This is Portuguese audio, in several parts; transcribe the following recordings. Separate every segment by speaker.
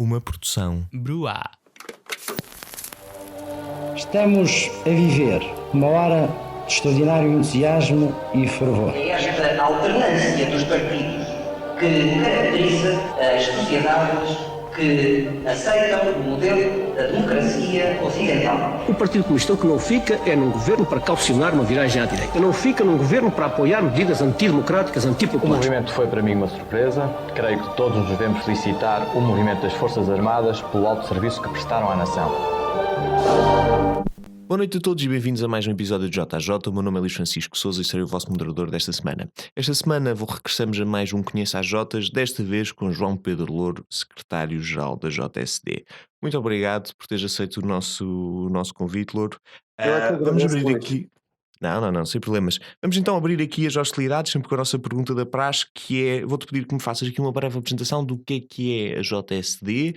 Speaker 1: Uma produção.
Speaker 2: Bruá.
Speaker 3: Estamos a viver uma hora de extraordinário entusiasmo e fervor.
Speaker 4: É esta alternância dos partidos que caracteriza as sociedades que aceitam o modelo da democracia ocidental.
Speaker 5: O Partido Comunista o que não fica é num governo para calcionar uma viragem à direita. Não fica num governo para apoiar medidas antidemocráticas,
Speaker 6: O
Speaker 5: antipopulares.
Speaker 6: movimento foi para mim uma surpresa. Creio que todos nos devemos felicitar o movimento das Forças Armadas pelo alto serviço que prestaram à nação.
Speaker 1: Boa noite a todos e bem-vindos a mais um episódio de JJ. O meu nome é Luís Francisco Souza e serei o vosso moderador desta semana. Esta semana regressamos a mais um Conheça as Jotas, desta vez com João Pedro Louro, secretário-geral da JSD. Muito obrigado por teres aceito o nosso convite, Louro. Vamos abrir aqui... Não, sem problemas. Vamos então abrir aqui as hostilidades, sempre com a nossa pergunta da praxe, que é, vou-te pedir que me faças aqui uma breve apresentação do que é a JSD,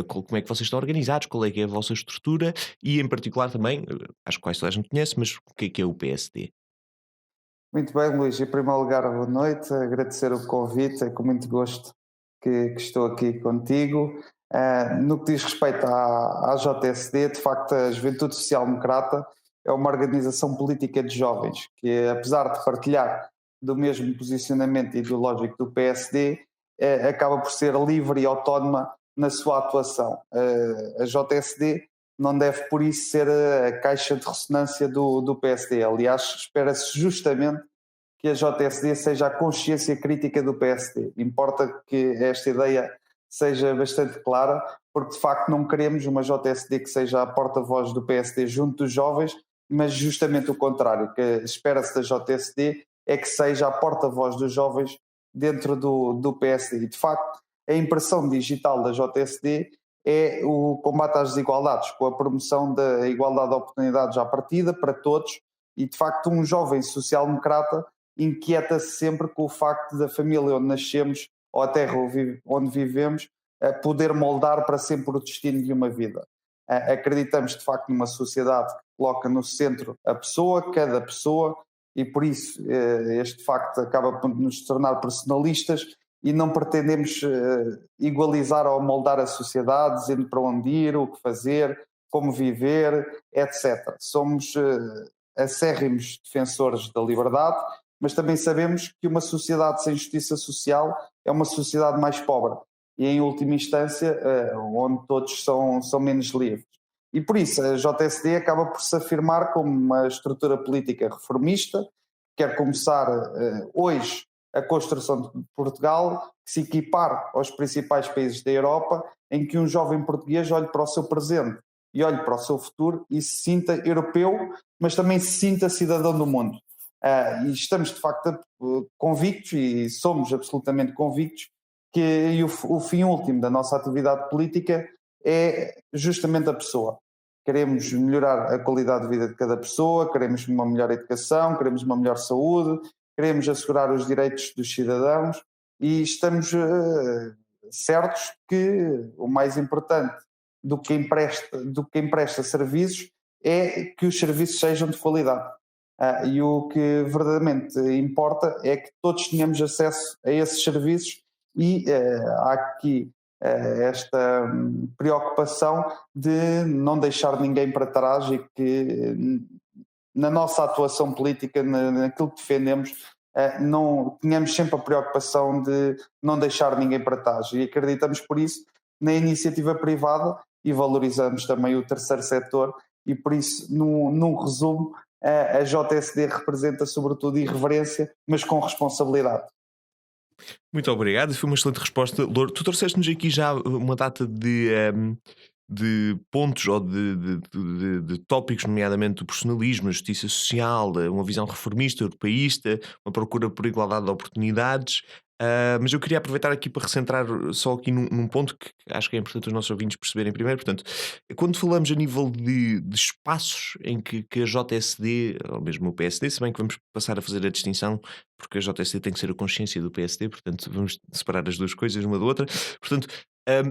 Speaker 1: como é que vocês estão organizados, qual é que é a vossa estrutura e, em particular, também, acho que quase toda a gente conhece, mas o que é o PSD?
Speaker 7: Muito bem, Luís. Em primeiro lugar, boa noite. Agradecer o convite, é com muito gosto que estou aqui contigo. No que diz respeito à JSD, de facto, a Juventude Social Democrata é uma organização política de jovens que, apesar de partilhar do mesmo posicionamento ideológico do PSD, acaba por ser livre e autónoma na sua atuação. A JSD não deve, por isso, ser a caixa de ressonância do PSD. Aliás, espera-se justamente que a JSD seja a consciência crítica do PSD. Importa que esta ideia seja bastante clara, porque de facto não queremos uma JSD que seja a porta-voz do PSD junto dos jovens, mas justamente o contrário. O que espera-se da JSD é que seja a porta-voz dos jovens dentro do PSD. E de facto, a impressão digital da JSD é o combate às desigualdades, com a promoção da igualdade de oportunidades à partida para todos, e de facto um jovem social-democrata inquieta-se sempre com o facto da família onde nascemos ou a terra onde vivemos poder moldar para sempre o destino de uma vida. Acreditamos de facto numa sociedade que coloca no centro a pessoa, cada pessoa, e por isso este facto acaba por nos tornar personalistas e não pretendemos igualizar ou moldar a sociedade, dizendo para onde ir, o que fazer, como viver, etc. Somos acérrimos defensores da liberdade, mas também sabemos que uma sociedade sem justiça social é uma sociedade mais pobre e, em última instância, onde todos são menos livres. E por isso a JSD acaba por se afirmar como uma estrutura política reformista, que quer começar hoje a construção de Portugal, que se equipar aos principais países da Europa, em que um jovem português olhe para o seu presente e olhe para o seu futuro e se sinta europeu, mas também se sinta cidadão do mundo. E estamos de facto convictos, e somos absolutamente convictos, que o fim último da nossa atividade política é justamente a pessoa. Queremos melhorar a qualidade de vida de cada pessoa, queremos uma melhor educação, queremos uma melhor saúde, queremos assegurar os direitos dos cidadãos e estamos certos que o mais importante do que empresta serviços é que os serviços sejam de qualidade. E o que verdadeiramente importa é que todos tenhamos acesso a esses serviços e há aqui esta preocupação de não deixar ninguém para trás e que na nossa atuação política, naquilo que defendemos, não tenhamos sempre a preocupação de não deixar ninguém para trás. E acreditamos por isso na iniciativa privada e valorizamos também o terceiro setor e por isso, num resumo, a JSD representa sobretudo irreverência, mas com responsabilidade.
Speaker 1: Muito obrigado, foi uma excelente resposta. Louro, tu trouxeste-nos aqui já uma data de pontos ou de tópicos, nomeadamente o personalismo, a justiça social, uma visão reformista, europeísta, uma procura por igualdade de oportunidades. Mas eu queria aproveitar aqui para recentrar só aqui num ponto que acho que é importante os nossos ouvintes perceberem primeiro. Portanto, quando falamos a nível de espaços em que a JSD, ou mesmo o PSD, se bem que vamos passar a fazer a distinção, porque a JSD tem que ser a consciência do PSD, portanto vamos separar as duas coisas uma da outra. Portanto,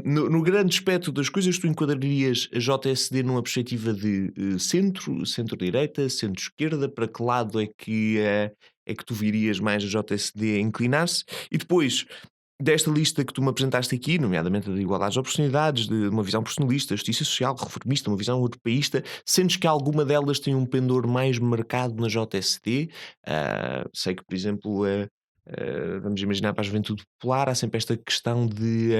Speaker 1: no grande espectro das coisas, tu enquadrarias a JSD numa perspectiva de centro-direita, centro-esquerda? Para que lado é que tu virias mais a JSD a inclinar-se? E depois, desta lista que tu me apresentaste aqui, nomeadamente a de igualdades de oportunidades, de uma visão personalista, justiça social, reformista, uma visão europeísta, sentes que alguma delas tem um pendor mais marcado na JSD? Sei que, por exemplo, vamos imaginar para a juventude popular, há sempre esta questão de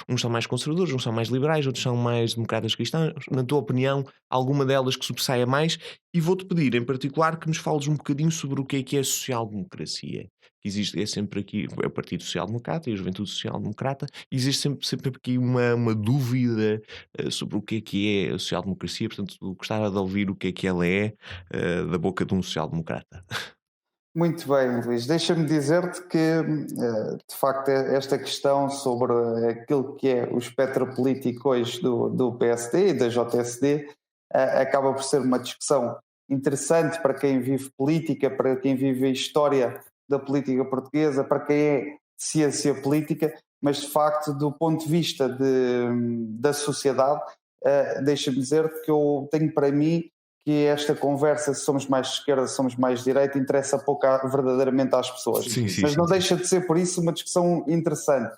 Speaker 1: uns são mais conservadores, uns são mais liberais, outros são mais democratas cristãos. Na tua opinião, alguma delas que sobressaia mais? E vou-te pedir, em particular, que nos fales um bocadinho sobre o que é a social-democracia. Existe, é sempre aqui é o Partido Social Democrata e a Juventude Social Democrata, existe sempre aqui uma dúvida sobre o que é a social-democracia, portanto eu gostava de ouvir o que ela é da boca de um social-democrata.
Speaker 7: Muito bem, Luís. Deixa-me dizer-te que, de facto, esta questão sobre aquilo que é o espectro político hoje do PSD e da JSD acaba por ser uma discussão interessante para quem vive política, para quem vive a história da política portuguesa, para quem é ciência política, mas, de facto, do ponto de vista da sociedade, deixa-me dizer-te que eu tenho para mim que esta conversa, se somos mais de esquerda, se somos mais de direita, interessa pouco verdadeiramente às pessoas.
Speaker 1: Sim,
Speaker 7: mas não deixa de ser, por isso, uma discussão interessante.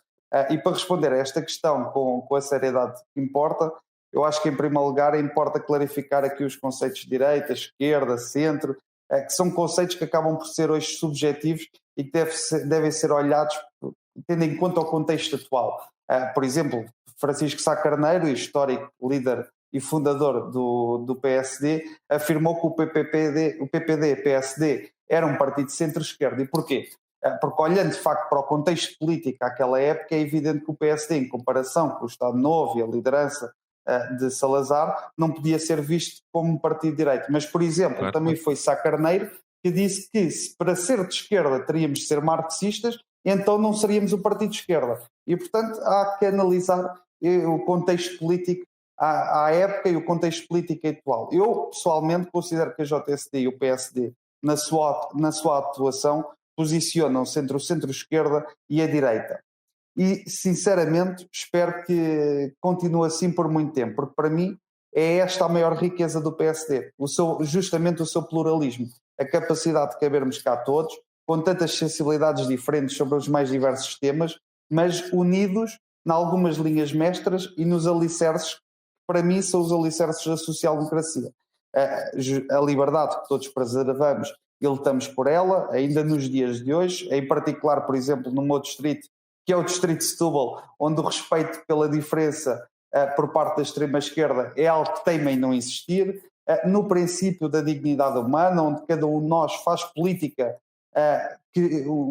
Speaker 7: E para responder a esta questão com a seriedade que importa, eu acho que, em primeiro lugar, importa clarificar aqui os conceitos de direita, esquerda, centro, que são conceitos que acabam por ser hoje subjetivos e que devem ser olhados tendo em conta o contexto atual. Por exemplo, Francisco Sá Carneiro, histórico líder e fundador do PSD, afirmou que o PPD-PSD era um partido de centro-esquerda. E porquê? Porque, olhando de facto para o contexto político àquela época, é evidente que o PSD, em comparação com o Estado Novo e a liderança de Salazar, não podia ser visto como um partido de direita. Mas, por exemplo,
Speaker 1: Claro.
Speaker 7: também foi Sá Carneiro que disse que, para ser de esquerda, teríamos de ser marxistas, então não seríamos um partido de esquerda. E, portanto, há que analisar o contexto político à época e o contexto político atual. Eu, pessoalmente, considero que a JSD e o PSD, na sua atuação, posicionam-se entre o centro-esquerda e a direita. E, sinceramente, espero que continue assim por muito tempo, porque, para mim, é esta a maior riqueza do PSD, justamente o seu pluralismo, a capacidade de cabermos cá todos, com tantas sensibilidades diferentes sobre os mais diversos temas, mas unidos em algumas linhas mestras e nos alicerces, para mim, são os alicerces da social-democracia. A liberdade que todos preservamos e lutamos por ela, ainda nos dias de hoje, em particular, por exemplo, no meu distrito, que é o distrito de Setúbal, onde o respeito pela diferença por parte da extrema-esquerda é algo que teima em não existir, no princípio da dignidade humana, onde cada um de nós faz política,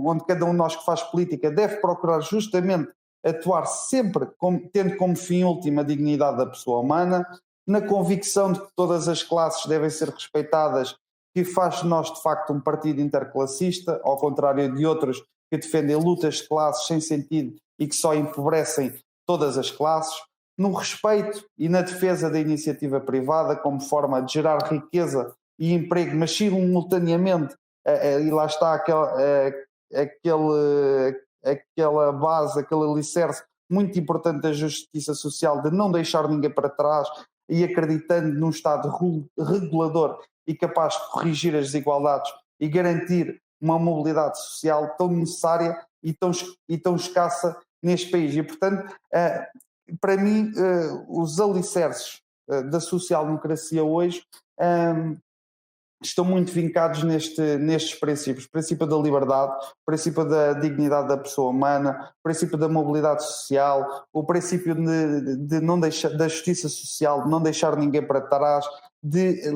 Speaker 7: onde cada um de nós que faz política deve procurar justamente atuar sempre tendo como fim último a dignidade da pessoa humana, na convicção de que todas as classes devem ser respeitadas, que faz de nós de facto um partido interclassista, ao contrário de outros que defendem lutas de classes sem sentido e que só empobrecem todas as classes, no respeito e na defesa da iniciativa privada como forma de gerar riqueza e emprego, mas simultaneamente, e lá está aquela base, aquele alicerce muito importante da justiça social, de não deixar ninguém para trás e acreditando num Estado regulador e capaz de corrigir as desigualdades e garantir uma mobilidade social tão necessária e tão escassa neste país. E, portanto, para mim, os alicerces da social-democracia hoje estão muito vincados nestes princípios. O princípio da liberdade, o princípio da dignidade da pessoa humana, o princípio da mobilidade social, o princípio de não deixar, da justiça social, de não deixar ninguém para trás,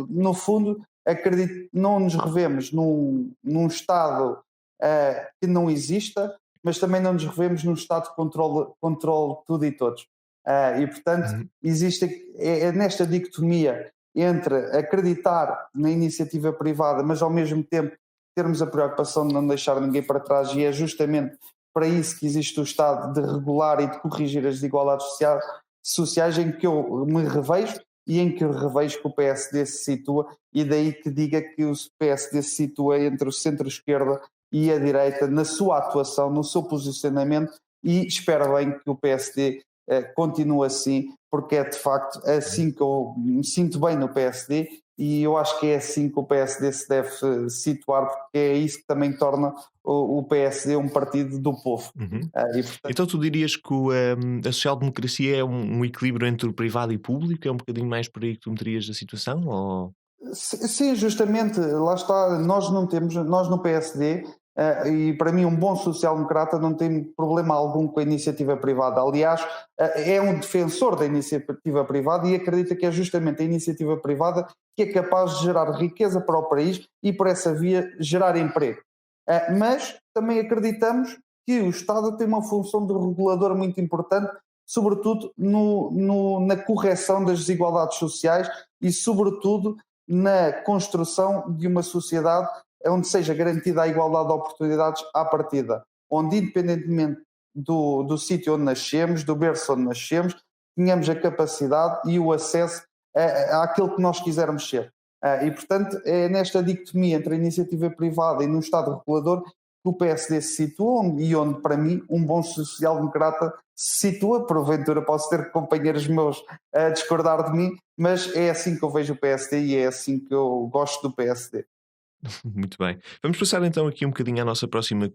Speaker 7: no fundo, não nos revemos num Estado que não exista, mas também não nos revemos num Estado que controle tudo e todos. E, portanto, existe nesta dicotomia entre acreditar na iniciativa privada, mas ao mesmo tempo termos a preocupação de não deixar ninguém para trás, e é justamente para isso que existe o Estado, de regular e de corrigir as desigualdades sociais, em que eu me revejo e em que eu revejo que o PSD se situa, e daí que diga que o PSD se situa entre o centro-esquerda e a direita na sua atuação, no seu posicionamento, e espero bem que o PSD continue assim, porque é de facto assim que eu me sinto bem no PSD e eu acho que é assim que o PSD se deve situar, porque é isso que também torna o PSD um partido do povo.
Speaker 1: Uhum.
Speaker 7: E, portanto,
Speaker 1: Então tu dirias que a social-democracia é um equilíbrio entre o privado e o público? É um bocadinho mais por aí que tu meterias a situação? Ou...
Speaker 7: sim, justamente, lá está, nós não temos, nós no PSD, e para mim um bom social-democrata não tem problema algum com a iniciativa privada. Aliás, é um defensor da iniciativa privada e acredita que é justamente a iniciativa privada que é capaz de gerar riqueza para o país e por essa via gerar emprego. Mas também acreditamos que o Estado tem uma função de regulador muito importante, sobretudo na correção das desigualdades sociais e sobretudo na construção de uma sociedade onde seja garantida a igualdade de oportunidades à partida, onde independentemente do sítio onde nascemos, do berço onde nascemos, tenhamos a capacidade e o acesso àquilo que nós quisermos ser. E, portanto, é nesta dicotomia entre a iniciativa privada e no Estado regulador que o PSD se situa e onde, para mim, um bom social-democrata se situa. Porventura posso ter companheiros meus a discordar de mim, mas é assim que eu vejo o PSD e é assim que eu gosto do PSD.
Speaker 1: Muito bem. Vamos passar então aqui um bocadinho à nossa próxima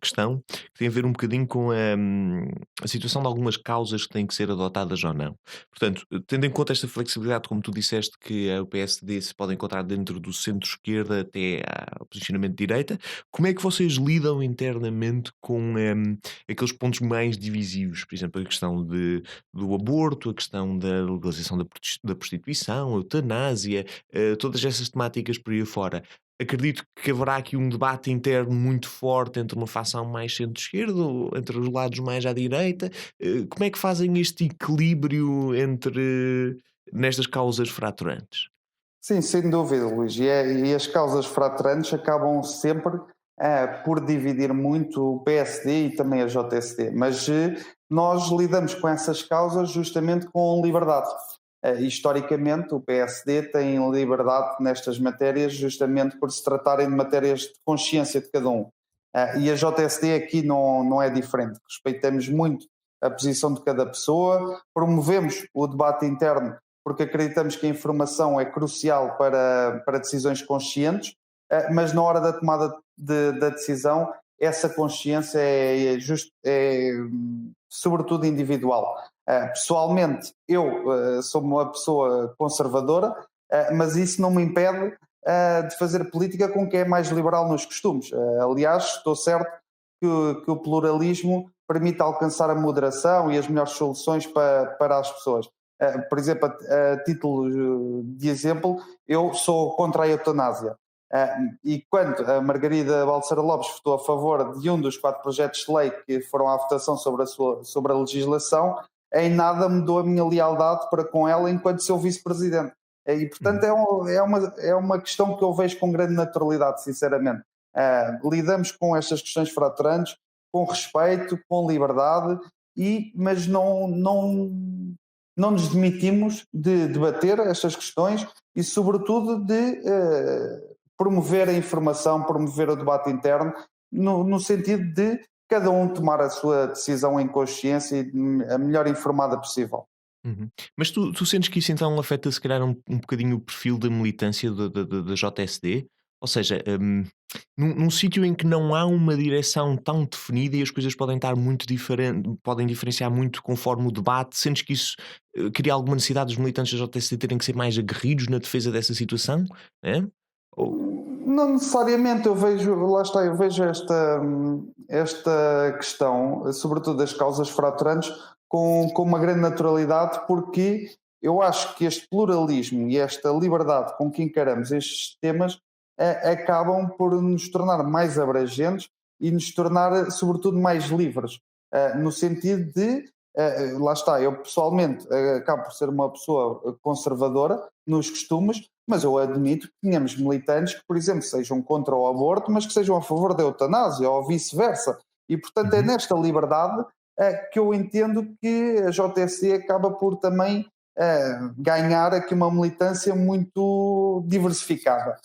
Speaker 1: questão, que tem a ver um bocadinho com a situação de algumas causas que têm que ser adotadas ou não. Portanto, tendo em conta esta flexibilidade, como tu disseste, que o PSD se pode encontrar dentro do centro-esquerda até ao posicionamento de direita, como é que vocês lidam internamente com aqueles pontos mais divisivos? Por exemplo, a questão do aborto, a questão da legalização da prostituição, a eutanásia, todas essas temáticas por aí fora. Acredito que haverá aqui um debate interno muito forte entre uma facção mais centro-esquerda, entre os lados mais à direita. Como é que fazem este equilíbrio nestas causas fraturantes?
Speaker 7: Sim, sem dúvida, Luís. E as causas fraturantes acabam sempre por dividir muito o PSD e também a JSD. Mas nós lidamos com essas causas justamente com liberdade. Historicamente, o PSD tem liberdade nestas matérias justamente por se tratarem de matérias de consciência de cada um. E a JSD aqui não é diferente. Respeitamos muito a posição de cada pessoa, promovemos o debate interno porque acreditamos que a informação é crucial para decisões conscientes, mas na hora da tomada da decisão, essa consciência é sobretudo individual. Pessoalmente, eu sou uma pessoa conservadora, mas isso não me impede de fazer política com quem é mais liberal nos costumes. Aliás, estou certo que o pluralismo permite alcançar a moderação e as melhores soluções para as pessoas. Por exemplo, a título de exemplo, eu sou contra a eutanásia. E quando a Margarida Balseiro Lopes votou a favor de um dos 4 projetos de lei que foram à votação sobre a legislação, em nada mudou a minha lealdade para com ela enquanto seu vice-presidente. E, portanto, é uma questão que eu vejo com grande naturalidade, sinceramente. Lidamos com estas questões fraturantes com respeito, com liberdade, mas não nos demitimos de debater estas questões e, sobretudo, de promover a informação, promover o debate interno, no sentido de cada um tomar a sua decisão em consciência e a melhor informada possível.
Speaker 1: Uhum. Mas tu sentes que isso então afeta se calhar um bocadinho o perfil da militância da JSD? Ou seja, num sítio em que não há uma direção tão definida e as coisas podem estar muito diferentes, podem diferenciar muito conforme o debate, sentes que isso cria alguma necessidade dos militantes da JSD terem que ser mais aguerridos na defesa dessa situação? É?
Speaker 7: Não necessariamente, eu vejo esta questão, sobretudo das causas fraturantes, com uma grande naturalidade, porque eu acho que este pluralismo e esta liberdade com que encaramos estes temas acabam por nos tornar mais abrangentes e nos tornar, sobretudo, mais livres, no sentido de, lá está, eu pessoalmente acabo por ser uma pessoa conservadora nos costumes, mas eu admito que tenhamos militantes que, por exemplo, sejam contra o aborto, mas que sejam a favor da eutanásia ou vice-versa. E, portanto, é nesta liberdade que eu entendo que a JSC acaba por também ganhar aqui uma militância muito diversificada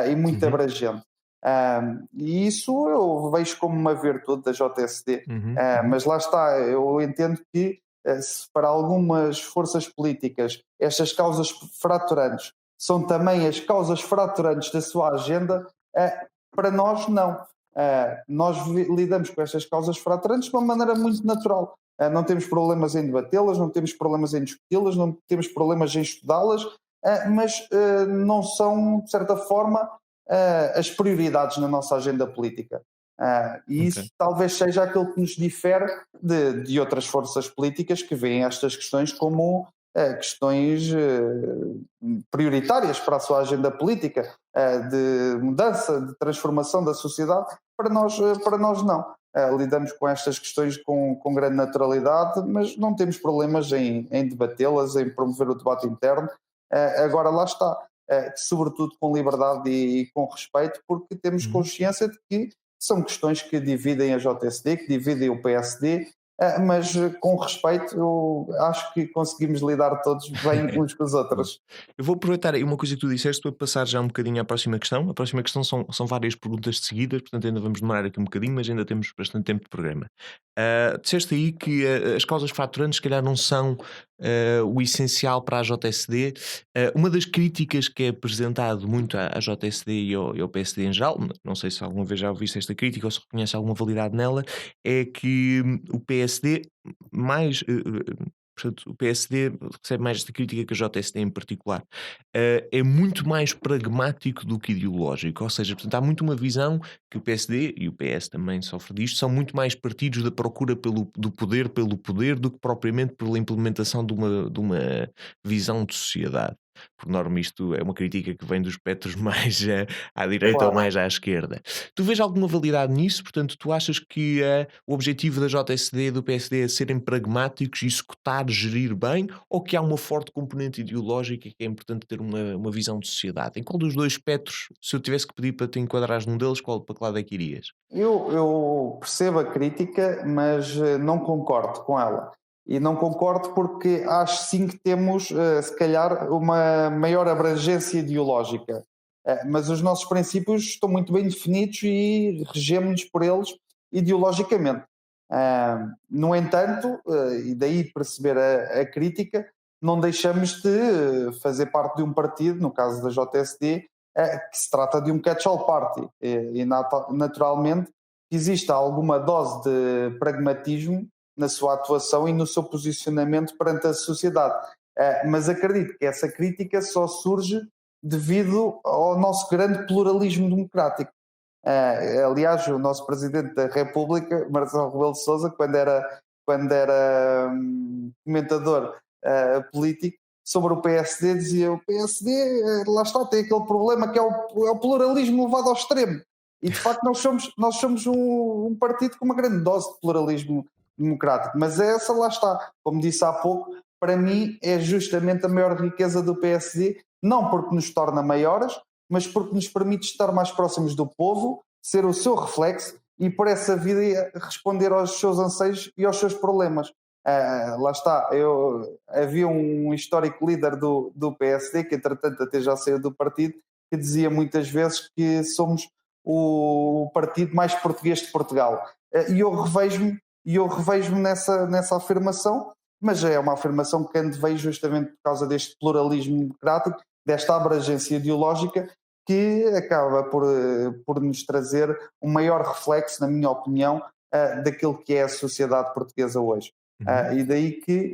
Speaker 7: e muito abrangente. E isso eu vejo como uma virtude da JSD. Mas lá está, eu entendo que se para algumas forças políticas estas causas fraturantes são também as causas fraturantes da sua agenda, para nós não. Nós lidamos com estas causas fraturantes de uma maneira muito natural. Não temos problemas em debatê-las, não temos problemas em discuti-las, não temos problemas em estudá-las, mas não são, de certa forma, as prioridades na nossa agenda política. E isso talvez seja aquilo que nos difere de outras forças políticas que veem estas questões como questões prioritárias para a sua agenda política, de mudança, de transformação da sociedade. Para nós não. Lidamos com estas questões com grande naturalidade, mas não temos problemas em debatê-las, em promover o debate interno. Agora lá está, sobretudo com liberdade e com respeito, porque temos consciência de que são questões que dividem a JSD, que dividem o PSD, mas com respeito, eu acho que conseguimos lidar todos bem uns com os outros.
Speaker 1: Eu vou aproveitar aí uma coisa que tu disseste para passar já um bocadinho à próxima questão. A próxima questão são várias perguntas de seguidas, portanto ainda vamos demorar aqui um bocadinho, mas ainda temos bastante tempo de programa. Disseste aí que as causas fraturantes se calhar não são o essencial para a JSD. Uma das críticas que é apresentado muito à JSD e ao PSD em geral, não sei se alguma vez já ouviste esta crítica ou se reconhece alguma validade nela, é que o PSD mais... portanto, o PSD recebe mais esta crítica que a JSD em particular. É muito mais pragmático do que ideológico, ou seja, portanto, há muito uma visão que o PSD, e o PS também sofre disto, são muito mais partidos da procura do poder pelo poder do que propriamente pela implementação de uma visão de sociedade. Por norma, isto é uma crítica que vem dos espectros mais à direita ou mais à esquerda. Tu vês alguma validade nisso? Portanto, tu achas que o objetivo da JSD e do PSD é serem pragmáticos, executar, gerir bem, ou que há uma forte componente ideológica que é importante ter uma visão de sociedade? Em qual dos dois espectros, se eu tivesse que pedir para te enquadrares num deles, para que lado é que irias?
Speaker 7: Eu percebo a crítica, mas não concordo com ela. E não concordo porque acho sim que temos, se calhar, uma maior abrangência ideológica. Mas os nossos princípios estão muito bem definidos e regemos-nos por eles ideologicamente. No entanto, e daí perceber a crítica, não deixamos de fazer parte de um partido, no caso da JSD, que se trata de um catch-all party. E naturalmente existe alguma dose de pragmatismo na sua atuação e no seu posicionamento perante a sociedade. Mas acredito que essa crítica só surge devido ao nosso grande pluralismo democrático. Aliás, o nosso Presidente da República, Marcelo Rebelo de Sousa, quando era comentador político, sobre o PSD, dizia: o PSD, lá está, tem aquele problema que é o pluralismo levado ao extremo. E de facto nós somos um partido com uma grande dose de pluralismo democrático, mas essa, lá está, como disse há pouco, para mim é justamente a maior riqueza do PSD, não porque nos torna maiores, mas porque nos permite estar mais próximos do povo, ser o seu reflexo e por essa via responder aos seus anseios e aos seus problemas. Lá está, havia um histórico líder do PSD, que entretanto até já saiu do partido, que dizia muitas vezes que somos o partido mais português de Portugal. E eu revejo-me nessa afirmação, mas é uma afirmação que veio justamente por causa deste pluralismo democrático, desta abrangência ideológica, que acaba por nos trazer um maior reflexo, na minha opinião, daquilo que é a sociedade portuguesa hoje. E daí que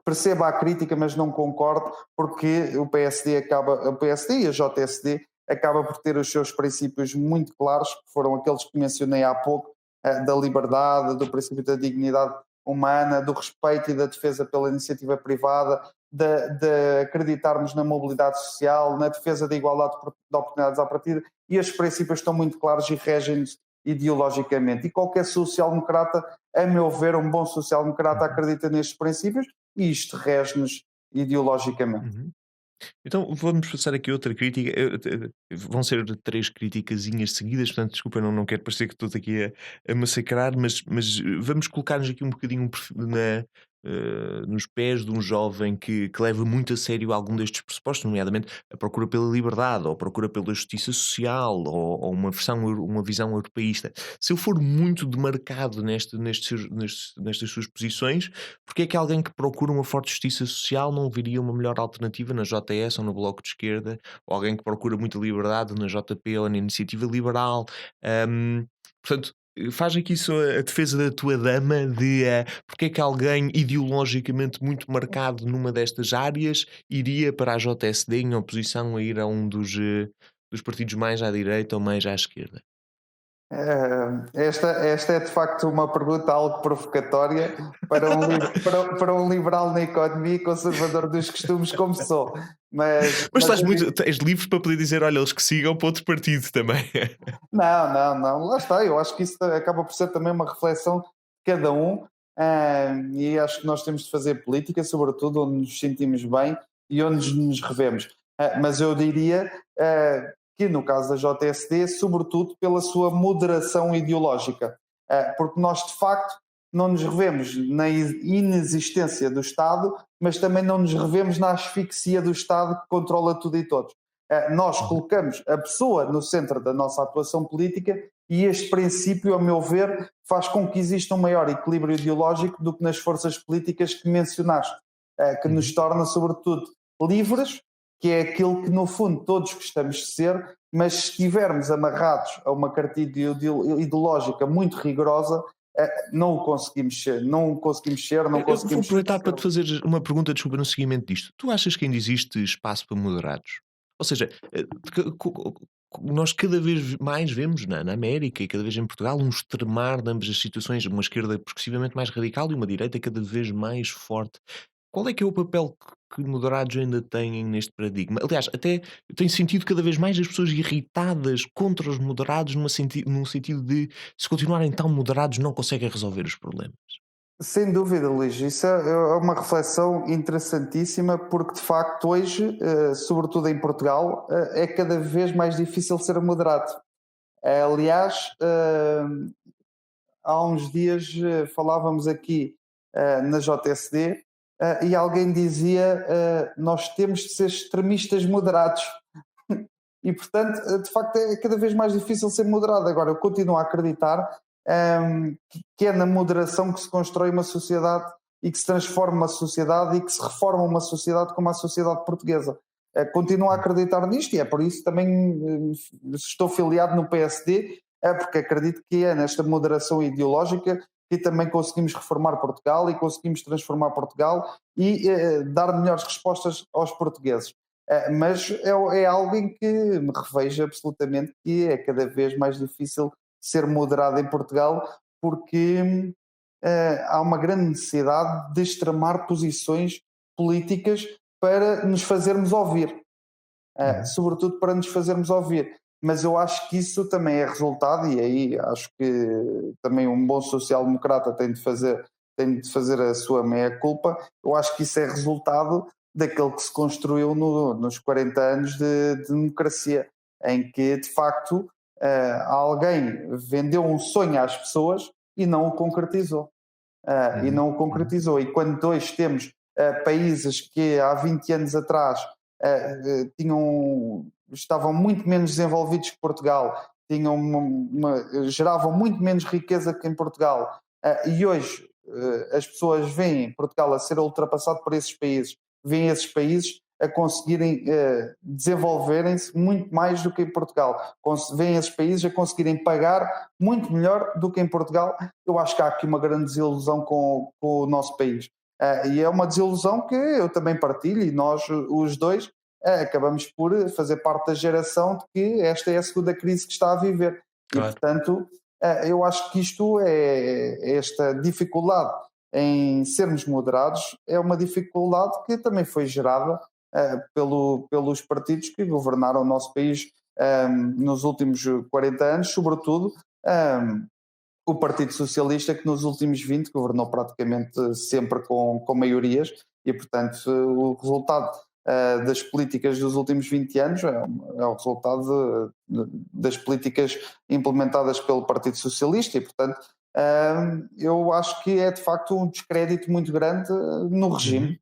Speaker 7: percebo a crítica, mas não concordo, porque o PSD e a JSD acaba por ter os seus princípios muito claros, que foram aqueles que mencionei há pouco, da liberdade, do princípio da dignidade humana, do respeito e da defesa pela iniciativa privada, de acreditarmos na mobilidade social, na defesa da igualdade de oportunidades à partida, e estes princípios estão muito claros e regem-nos ideologicamente. E qualquer social-democrata, a meu ver, um bom social-democrata acredita nestes princípios e isto rege-nos ideologicamente.
Speaker 1: Então vamos passar aqui outra crítica. Vão ser 3 criticazinhas seguidas, portanto, desculpa, não quero parecer que estou aqui a massacrar, mas vamos colocar-nos aqui um bocadinho nos pés de um jovem que leva muito a sério algum destes pressupostos, nomeadamente a procura pela liberdade, ou a procura pela justiça social, ou uma visão europeísta. Se eu for muito demarcado nestas suas posições, porque é que alguém que procura uma forte justiça social não veria uma melhor alternativa na JS ou no Bloco de Esquerda, ou alguém que procura muita liberdade na JP ou na Iniciativa Liberal? Portanto, faz aqui só a defesa da tua dama de porque é que alguém ideologicamente muito marcado numa destas áreas iria para a JSD em oposição a ir a um dos partidos mais à direita ou mais à esquerda?
Speaker 7: Esta é de facto uma pergunta algo provocatória para para um liberal na economia e conservador dos costumes como sou.
Speaker 1: Mas és livre para poder dizer, olha, eles que sigam para outro partido também.
Speaker 7: Não, lá está. Eu acho que isso acaba por ser também uma reflexão de cada um, e acho que nós temos de fazer política, sobretudo onde nos sentimos bem e onde nos revemos. Mas eu diria que no caso da JSD, sobretudo pela sua moderação ideológica, porque nós de facto não nos revemos na inexistência do Estado, mas também não nos revemos na asfixia do Estado que controla tudo e todos. Nós colocamos a pessoa no centro da nossa atuação política e este princípio, a meu ver, faz com que exista um maior equilíbrio ideológico do que nas forças políticas que mencionaste, que nos torna, sobretudo, livres, que é aquilo que, no fundo, todos gostamos de ser, mas se estivermos amarrados a uma cartilha ideológica muito rigorosa, não o conseguimos ser, não conseguimos ser, não
Speaker 1: Eu vou
Speaker 7: conseguimos...
Speaker 1: aproveitar para te fazer uma pergunta, desculpa, no seguimento disto. Tu achas que ainda existe espaço para moderados? Ou seja, nós cada vez mais vemos na América e cada vez em Portugal um extremar de ambas as situações, uma esquerda progressivamente mais radical e uma direita cada vez mais forte. Qual é que é o papel que moderados ainda têm neste paradigma? Aliás, até eu tenho sentido cada vez mais as pessoas irritadas contra os moderados num sentido de, se continuarem tão moderados, não conseguem resolver os problemas.
Speaker 7: Sem dúvida, Luís, isso é uma reflexão interessantíssima, porque de facto hoje, sobretudo em Portugal, é cada vez mais difícil ser moderado. Aliás, há uns dias falávamos aqui na JSD e alguém dizia nós temos de ser extremistas moderados. E portanto, de facto, é cada vez mais difícil ser moderado. Agora, eu continuo a acreditar que é na moderação que se constrói uma sociedade e que se transforma uma sociedade e que se reforma uma sociedade como a sociedade portuguesa. Continuo a acreditar nisto e é por isso também estou filiado no PSD, porque acredito que é nesta moderação ideológica que também conseguimos reformar Portugal e conseguimos transformar Portugal e dar melhores respostas aos portugueses. Mas é algo em que me revejo absolutamente que é cada vez mais difícil ser moderado em Portugal, porque há uma grande necessidade de extremar posições políticas para nos fazermos ouvir, sobretudo para nos fazermos ouvir. Mas eu acho que isso também é resultado, e aí acho que também um bom social-democrata tem de fazer a sua meia-culpa. Eu acho que isso é resultado daquele que se construiu nos 40 anos de democracia, em que de facto alguém vendeu um sonho às pessoas e não o concretizou. E quando hoje temos países que há 20 anos atrás estavam muito menos desenvolvidos que Portugal, geravam muito menos riqueza que em Portugal, e hoje as pessoas veem Portugal a ser ultrapassado por esses países, veem esses países a conseguirem desenvolverem-se muito mais do que em Portugal, veem esses países a conseguirem pagar muito melhor do que em Portugal. Eu acho que há aqui uma grande desilusão com o nosso país. E é uma desilusão que eu também partilho, e nós, os dois, acabamos por fazer parte da geração de que esta é a segunda crise que está a viver. Claro. E, portanto, eu acho que esta dificuldade em sermos moderados é uma dificuldade que também foi gerada pelos partidos que governaram o nosso país nos últimos 40 anos, sobretudo o Partido Socialista, que nos últimos 20 governou praticamente sempre com maiorias, e portanto o resultado das políticas dos últimos 20 anos é o resultado das políticas implementadas pelo Partido Socialista, e portanto eu acho que é de facto um descrédito muito grande no regime.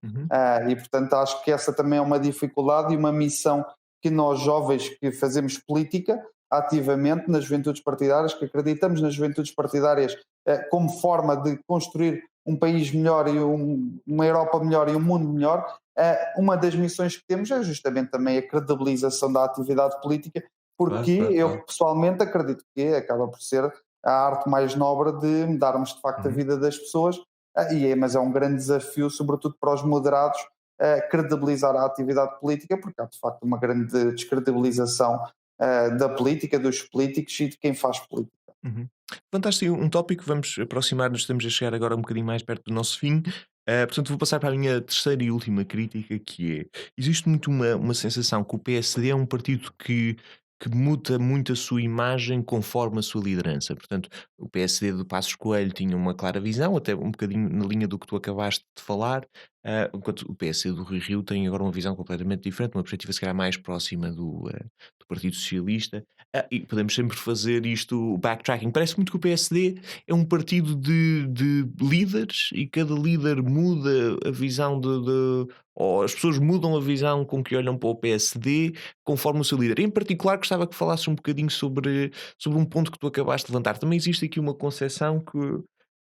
Speaker 7: E portanto acho que essa também é uma dificuldade e uma missão que nós jovens que fazemos política ativamente nas juventudes partidárias, que acreditamos nas juventudes partidárias como forma de construir um país melhor e uma Europa melhor e um mundo melhor, uma das missões que temos é justamente também a credibilização da atividade política, porque eu pessoalmente acredito que acaba por ser a arte mais nobre de mudarmos de facto a vida das pessoas, mas é um grande desafio, sobretudo para os moderados, credibilizar a atividade política, porque há de facto uma grande descredibilização da política, dos políticos e de quem faz política.
Speaker 1: Fantástico, um tópico, vamos aproximar-nos, estamos a chegar agora um bocadinho mais perto do nosso fim. Portanto, vou passar para a minha terceira e última crítica, que é: existe muito uma sensação que o PSD é um partido que muda muito a sua imagem conforme a sua liderança. Portanto, o PSD do Passos Coelho tinha uma clara visão, até um bocadinho na linha do que tu acabaste de falar, enquanto o PSD do Rui Rio tem agora uma visão completamente diferente, uma perspectiva se calhar mais próxima do Partido Socialista. E podemos sempre fazer isto, backtracking. Parece muito que o PSD é um partido de líderes e cada líder muda a visão ou as pessoas mudam a visão com que olham para o PSD conforme o seu líder. Em particular, gostava que falasses um bocadinho sobre um ponto que tu acabaste de levantar. Também existe aqui uma concepção que,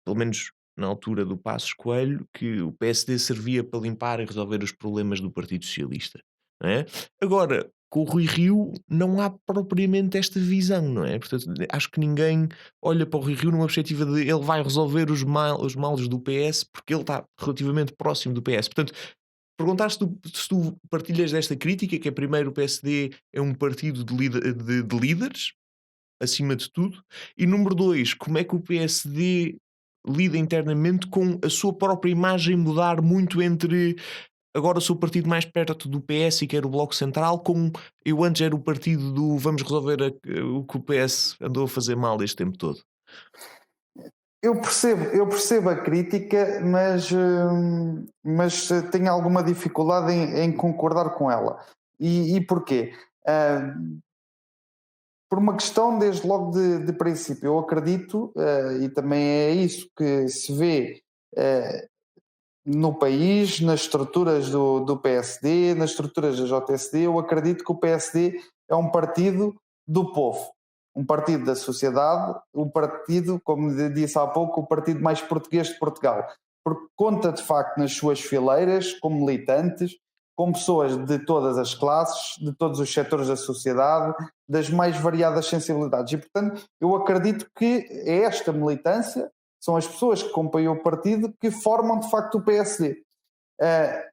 Speaker 1: pelo menos na altura do Passos Coelho, que o PSD servia para limpar e resolver os problemas do Partido Socialista, não é? Agora, com o Rui Rio não há propriamente esta visão, não é? Portanto, acho que ninguém olha para o Rui Rio numa perspectiva de ele vai resolver os males do PS porque ele está relativamente próximo do PS. Portanto, perguntar-se se tu partilhas desta crítica, que é, primeiro, o PSD é um partido de líderes, acima de tudo, e número 2, como é que o PSD lida internamente com a sua própria imagem mudar muito entre agora sou o partido mais perto do PS e quero o Bloco Central, como eu antes era o partido do vamos resolver o que o PS andou a fazer mal este tempo todo.
Speaker 7: Eu percebo a crítica, mas tenho alguma dificuldade em concordar com ela. E porquê? Por uma questão, desde logo de princípio, eu acredito, e também é isso que se vê no país, nas estruturas do PSD, nas estruturas da JSD, eu acredito que o PSD é um partido do povo. Um partido da sociedade, um partido, como disse há pouco, o partido mais português de Portugal, porque conta de facto nas suas fileiras, como militantes, com pessoas de todas as classes, de todos os setores da sociedade, das mais variadas sensibilidades. E, portanto, eu acredito que é esta militância, são as pessoas que acompanham o partido que formam de facto o PSD.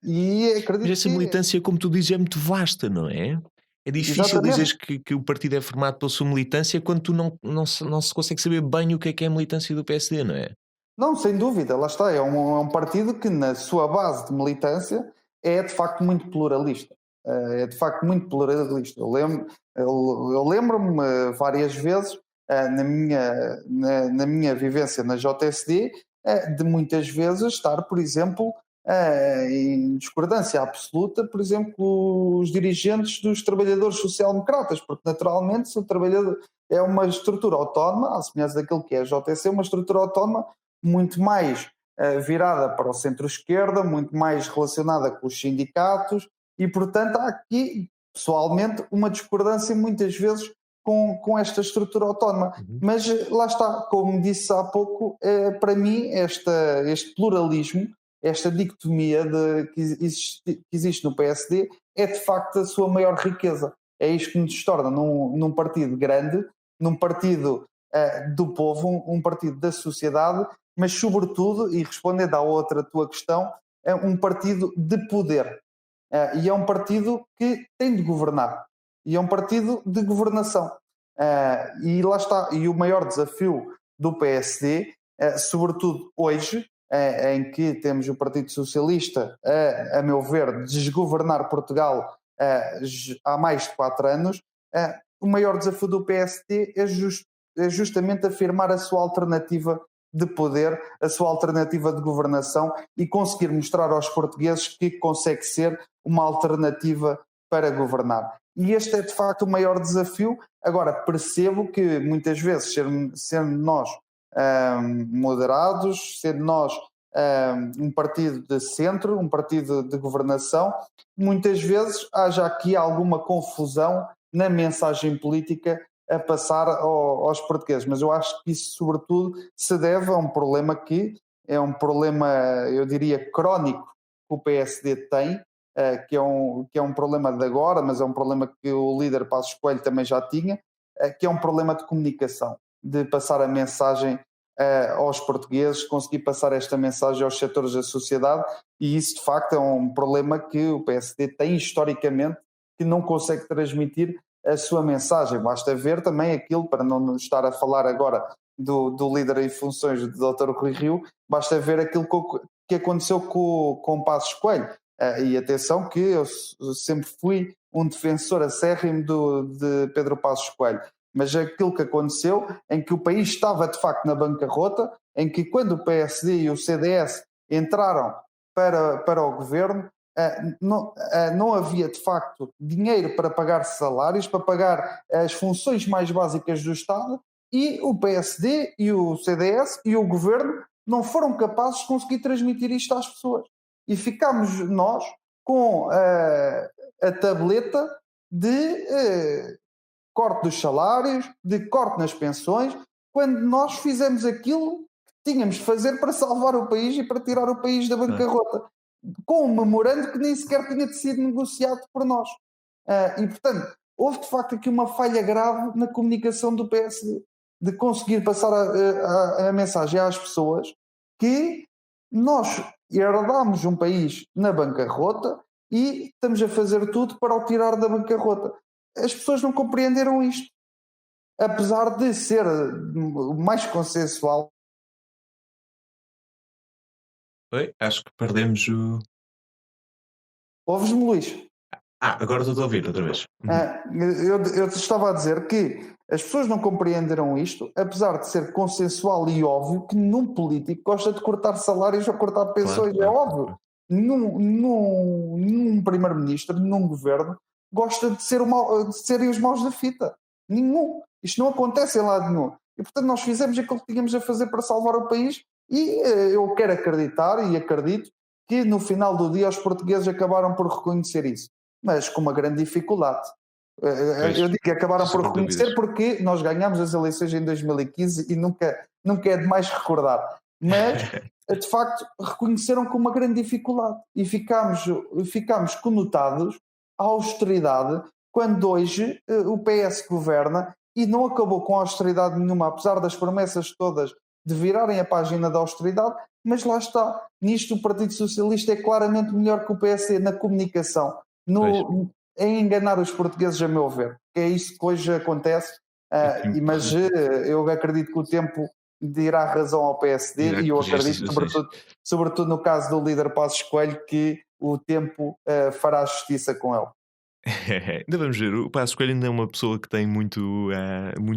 Speaker 7: E acredito
Speaker 1: Mas essa militância, como tu dizes, é muito vasta, não é? É difícil dizer que o partido é formado pela sua militância quando tu não se consegue saber bem o que é a militância do PSD, não é?
Speaker 7: Não, sem dúvida, lá está. É um partido que na sua base de militância é de facto muito pluralista. É de facto muito pluralista. Eu lembro-me várias vezes na minha vivência na JSD de muitas vezes estar, por exemplo, em discordância absoluta, por exemplo, os dirigentes dos trabalhadores social-democratas, porque naturalmente se o trabalhador é uma estrutura autónoma, à semelhança daquilo que é a JSC, uma estrutura autónoma muito mais virada para o centro-esquerda, muito mais relacionada com os sindicatos e, portanto, há aqui, pessoalmente, uma discordância muitas vezes com esta estrutura autónoma. Mas lá está, como disse há pouco, para mim este pluralismo, esta dicotomia que existe no PSD é de facto a sua maior riqueza. É isto que nos torna num partido grande, num partido do povo, um partido da sociedade, mas sobretudo, e respondendo à outra tua questão, é um partido de poder. E é um partido que tem de governar. E é um partido de governação. E lá está. E o maior desafio do PSD, sobretudo hoje, em que temos o Partido Socialista, a meu ver, desgovernar Portugal há mais de 4 anos, o maior desafio do PSD é justamente afirmar a sua alternativa de poder, a sua alternativa de governação e conseguir mostrar aos portugueses que consegue ser uma alternativa para governar. E este é de facto o maior desafio. Agora, percebo que muitas vezes, sendo nós moderados, sendo nós um partido de centro, um partido de governação, muitas vezes haja aqui alguma confusão na mensagem política a passar aos portugueses, mas eu acho que isso sobretudo se deve a um problema que é um problema, eu diria, crónico que o PSD tem, que é um problema de agora, mas é um problema que o líder Passos Coelho também já tinha, que é um problema de comunicação, de passar a mensagem aos portugueses, conseguir passar esta mensagem aos setores da sociedade, e isso de facto é um problema que o PSD tem historicamente, que não consegue transmitir a sua mensagem. Basta ver também aquilo, para não estar a falar agora do líder em funções do Dr. Rui Rio, basta ver aquilo que aconteceu com Passos Coelho. E atenção que eu sempre fui um defensor acérrimo de Pedro Passos Coelho, mas aquilo que aconteceu, em que o país estava de facto na bancarrota, em que quando o PSD e o CDS entraram para o governo, não havia de facto dinheiro para pagar salários, para pagar as funções mais básicas do Estado, e o PSD e o CDS e o governo não foram capazes de conseguir transmitir isto às pessoas. E ficámos nós com a tableta de corte dos salários, de corte nas pensões, quando nós fizemos aquilo que tínhamos de fazer para salvar o país e para tirar o país da bancarrota, com um memorando que nem sequer tinha sido negociado por nós. E, portanto, houve de facto aqui uma falha grave na comunicação do PSD, de conseguir passar a mensagem às pessoas que nós herdámos um país na bancarrota e estamos a fazer tudo para o tirar da bancarrota. As pessoas não compreenderam isto, apesar de ser mais consensual.
Speaker 1: Oi, acho que perdemos o...
Speaker 7: Ouves-me, Luís?
Speaker 1: Agora estou a ouvir outra vez.
Speaker 7: Eu estava a dizer que as pessoas não compreenderam isto, apesar de ser consensual e óbvio que nenhum político gosta de cortar salários ou cortar pensões.
Speaker 1: Claro.
Speaker 7: É óbvio. Nenhum primeiro-ministro, nenhum governo gosta de serem os maus da fita. Nenhum. Isto não acontece em lado nenhum. E, portanto, nós fizemos aquilo que tínhamos a fazer para salvar o país e eu quero acreditar e acredito que no final do dia os portugueses acabaram por reconhecer isso, mas com uma grande dificuldade. Eu digo que acabaram por reconhecer porque nós ganhámos as eleições em 2015 e nunca é demais recordar. Mas, de facto, reconheceram com uma grande dificuldade e ficámos conotados à austeridade, quando hoje o PS governa e não acabou com austeridade nenhuma, apesar das promessas todas de virarem a página da austeridade, mas lá está. Nisto o Partido Socialista é claramente melhor que o PSD na comunicação, em enganar os portugueses, a meu ver. É isso que hoje acontece, mas eu acredito que o tempo dirá razão ao PSD e eu acredito, sobretudo no caso do líder Passos Coelho, que o tempo fará justiça com ele.
Speaker 1: Ainda vamos ver, o Passos Coelho ainda é uma pessoa que tem muito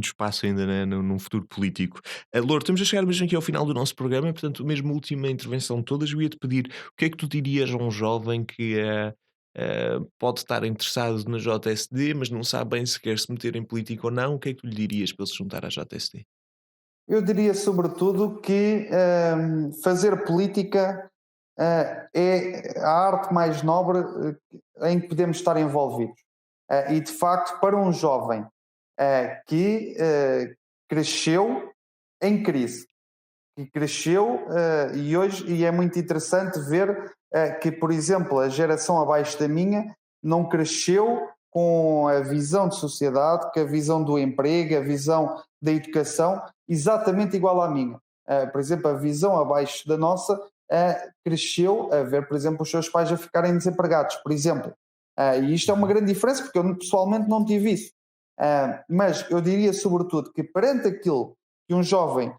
Speaker 1: espaço ainda, né, num futuro político. Louro, estamos a chegar mesmo aqui ao final do nosso programa, portanto, mesmo a última intervenção de todas, eu ia-te pedir o que é que tu dirias a um jovem que pode estar interessado na JSD, mas não sabe bem se quer se meter em política ou não. O que é que tu lhe dirias para ele se juntar à JSD?
Speaker 7: Eu diria sobretudo que fazer política é a arte mais nobre em que podemos estar envolvidos. E de facto, para um jovem que cresceu em crise, que cresceu e é muito interessante ver que, por exemplo, a geração abaixo da minha não cresceu com a visão de sociedade, com a visão do emprego, a visão da educação, exatamente igual à minha. Por exemplo, a visão abaixo da nossa cresceu a ver, por exemplo, os seus pais a ficarem desempregados, por exemplo. E isto é uma grande diferença, porque eu pessoalmente não tive isso. Mas eu diria, sobretudo, que perante aquilo que um jovem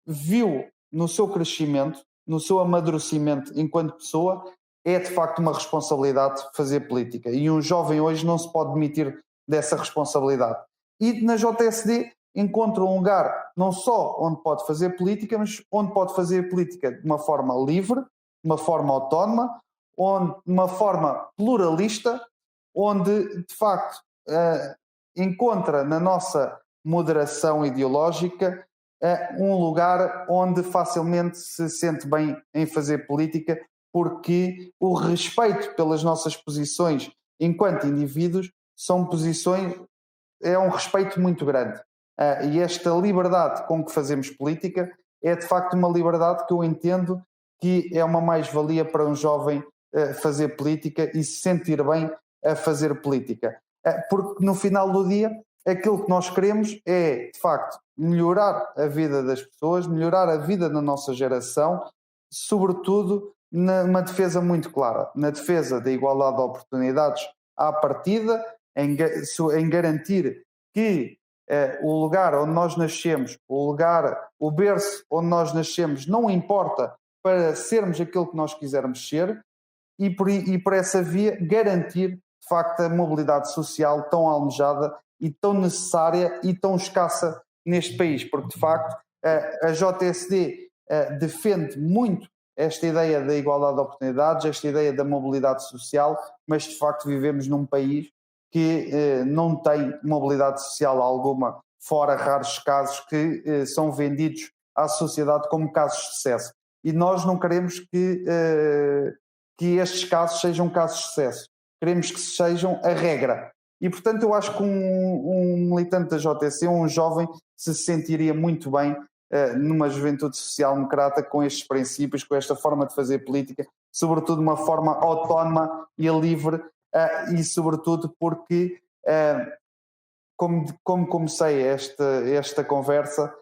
Speaker 7: viu no seu crescimento, no seu amadurecimento enquanto pessoa, é de facto uma responsabilidade fazer política. E um jovem hoje não se pode demitir dessa responsabilidade. E na JSD encontra um lugar não só onde pode fazer política, mas onde pode fazer política de uma forma livre, de uma forma autónoma, de uma forma pluralista, onde de facto encontra na nossa moderação ideológica um lugar onde facilmente se sente bem em fazer política, porque o respeito pelas nossas posições enquanto indivíduos é um respeito muito grande. E esta liberdade com que fazemos política é de facto uma liberdade que eu entendo que é uma mais-valia para um jovem fazer política e se sentir bem a fazer política. Porque no final do dia, aquilo que nós queremos é, de facto, melhorar a vida das pessoas, melhorar a vida da nossa geração, sobretudo numa defesa muito clara, na defesa da igualdade de oportunidades à partida, em garantir que o lugar onde nós nascemos, o berço onde nós nascemos não importa para sermos aquilo que nós quisermos ser e por essa via garantir de facto a mobilidade social tão almejada e tão necessária e tão escassa neste país, porque de facto a JSD defende muito esta ideia da igualdade de oportunidades, esta ideia da mobilidade social, mas de facto vivemos num país que não tem mobilidade social alguma, fora raros casos que são vendidos à sociedade como casos de sucesso. E nós não queremos que estes casos sejam casos de sucesso. Queremos que sejam a regra. E, portanto, eu acho que um militante da JSD, um jovem, se sentiria muito bem numa juventude social-democrata com estes princípios, com esta forma de fazer política, sobretudo de uma forma autónoma e livre, e sobretudo porque, como comecei esta conversa,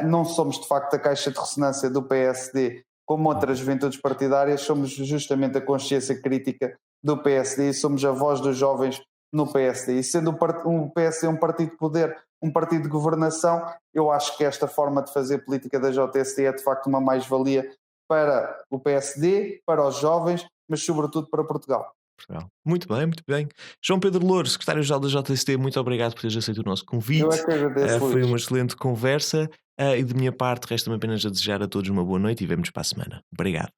Speaker 7: não somos de facto a caixa de ressonância do PSD como outras juventudes partidárias, somos justamente a consciência crítica do PSD e somos a voz dos jovens no PSD. E sendo o PSD um partido de poder, um partido de governação, eu acho que esta forma de fazer política da JSD é de facto uma mais-valia para o PSD, para os jovens, mas sobretudo para Portugal.
Speaker 1: Muito bem, muito bem. João Pedro Louro, secretário-geral da JSD, muito obrigado por teres aceito o nosso convite.
Speaker 7: Eu é que agradeço,
Speaker 1: Foi
Speaker 7: Luís.
Speaker 1: uma excelente conversa e de minha parte resta-me apenas a desejar a todos uma boa noite e vemo-nos para a semana. Obrigado.